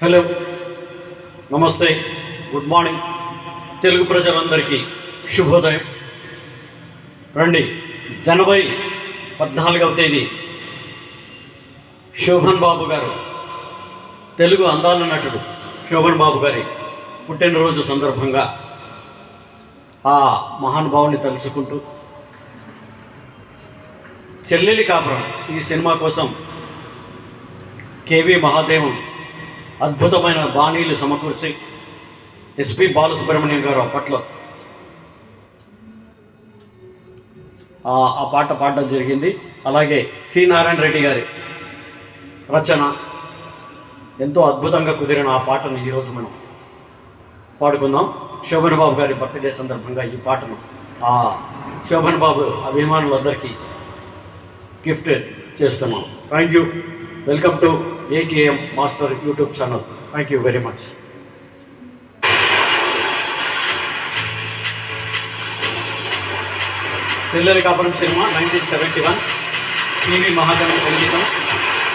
Hello, నమస్తే, good morning. Telugu ప్రజలందరికీ శుభోదయం. రండి, జనవరి 14వ తేదీ శోభన్ బాబు గారు, తెలుగు అందాల నటుడు శోభన్ బాబు గారి పుట్టినరోజు సందర్భంగా ఆ మహానుభావుని తలుచుకుంటూ చెల్లెలి కాపురం ఈ సినిమా కోసం కేవి మహాదేవం అద్భుతమైన బాణీలు సమకూర్చి ఎస్పి బాలసుబ్రహ్మణ్యం గారు అప్పట్లో ఆ పాట పాడడం జరిగింది. అలాగే సి నారాయణ రెడ్డి గారి రచన, ఎంతో అద్భుతంగా కుదిరిన ఆ పాటను ఈరోజు మనం పాడుకుందాం. శోభన్ బాబు గారి బర్త్డే సందర్భంగా ఈ పాటను ఆ శోభన్ బాబు అభిమానులందరికీ గిఫ్ట్ చేస్తున్నాం. Thank you. Welcome to ATM master YouTube channel. Thank you very much. చెల్లెలి కాపురం సినిమా 1971, కేవి మహాదేవన్ సంగీతం,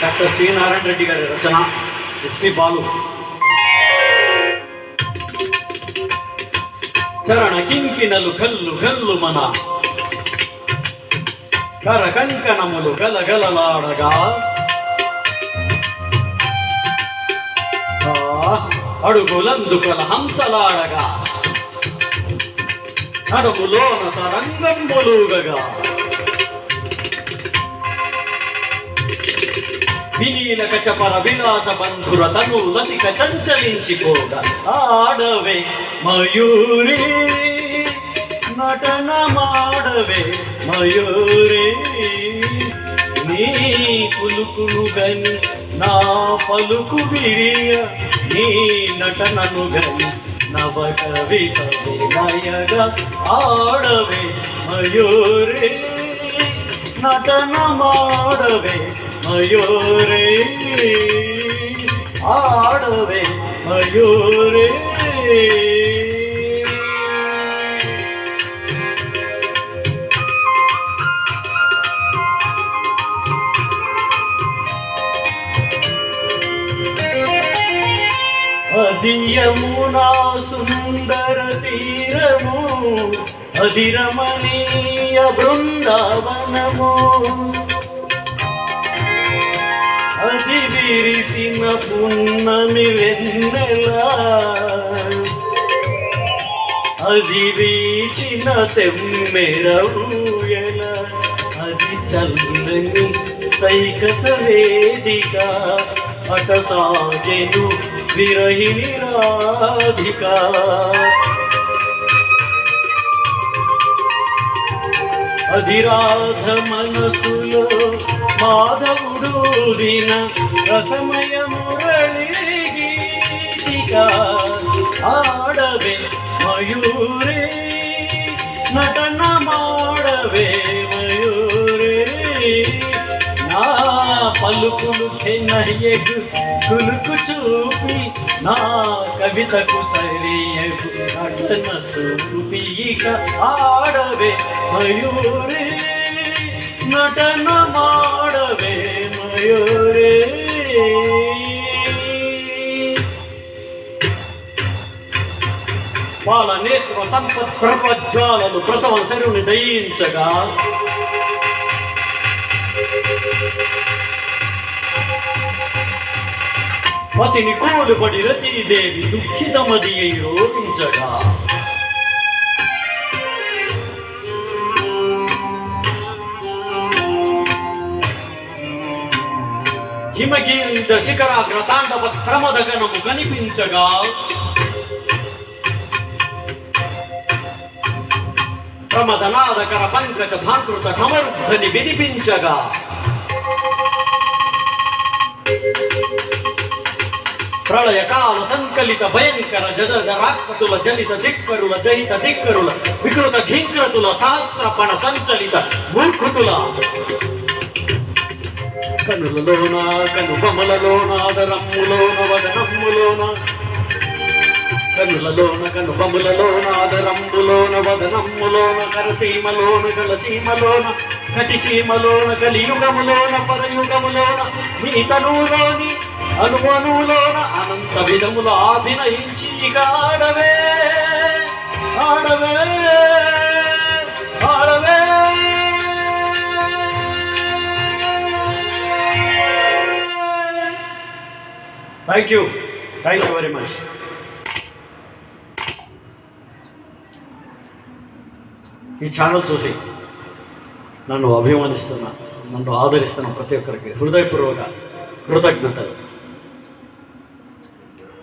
డాక్టర్ సి నారాయణ రెడ్డి గారి రచన, ఎస్పి బాలు. చరణ కింకినలు కల్లు కల్లు మన కర కంకణములు గలగలలాడగా, అడుగులందుకల హంసలాడగా, నడుములోన తరంగం బొలుగగా, వినీలక చపర విలాస బంధుర తనులతిక చంచలించిపోగా, ఆడవే మయూరి నటన మాడవే మయూరి, నీ పులుకును గని నా పలుకు విరియ, నీ నటనను గని నవ కవిత వినయగా, ఆడవే మయూరే నటన మాడవే మయూరే, ఆడవే మయూరే. అది యమునా సుందర తీరము, అది రమణీయ బృందావనము, అది విరిసిన పున్నమి వెన్నెల, అది వీచిన తెమ్మెర ఊయల, అది చల్లని సైకత వేదిక, అట సాగెను విరహిణి రాధిక, అది రాధ మనసులో మాధవుడు దిన రసమయ మురళి గీతిక, ఆడవే మయూరే నటన మాడవే మయూరే, నా పలుకులు కెనయ్యగు కులుకు చూపి, నా కవితకు సరియగు నటన చూపి, ఇక ఆడవే మయూరే నటన మాడవే మయూరే. వాళ్ళ నేత్ర సంపత్ ప్రపజ్వాలలు ప్రసవం శరుని దయించగా, పతిని కోలుబడి రతీదేవి దుఃఖితమది అయి రోధించగా, హిమగీంద శిఖరాగ్ర తాండవ ప్రమదగనము కనిపించగా, ప్రమదనాదకర పంకజ భాకృత ఘమరుధ్వని వినిపించగా, ప్రళయకాల సంకలిత భయంకర జదరాక్షసుల జలిత దిక్కరుల జహిత దిక్కరుల వికృత ఘీంకృతుల సహస్రపణ సంచలిత మూర్ఖుతుల కనులలోన కనుబమలలోన దరమ్ములోన వదనమ్ములోన కనులలోన కనుబములలోన ఆదరంబులోన వదనమ్ములోన కరసీమలోన కలసీమలోన కటిసీమలోన కలియుగములోన పరయుగములోన నీ తనువులోని అనువనువులోన అనంత విధములు అభినయించి ఇక ఆడవే ఆడవే ఆడవే. Thank you very much. ఈ ఛానల్ చూసి నన్ను అభిమానిస్తున్న, నన్ను ఆదరిస్తున్న ప్రతి ఒక్కరికి హృదయపూర్వక కృతజ్ఞతలు.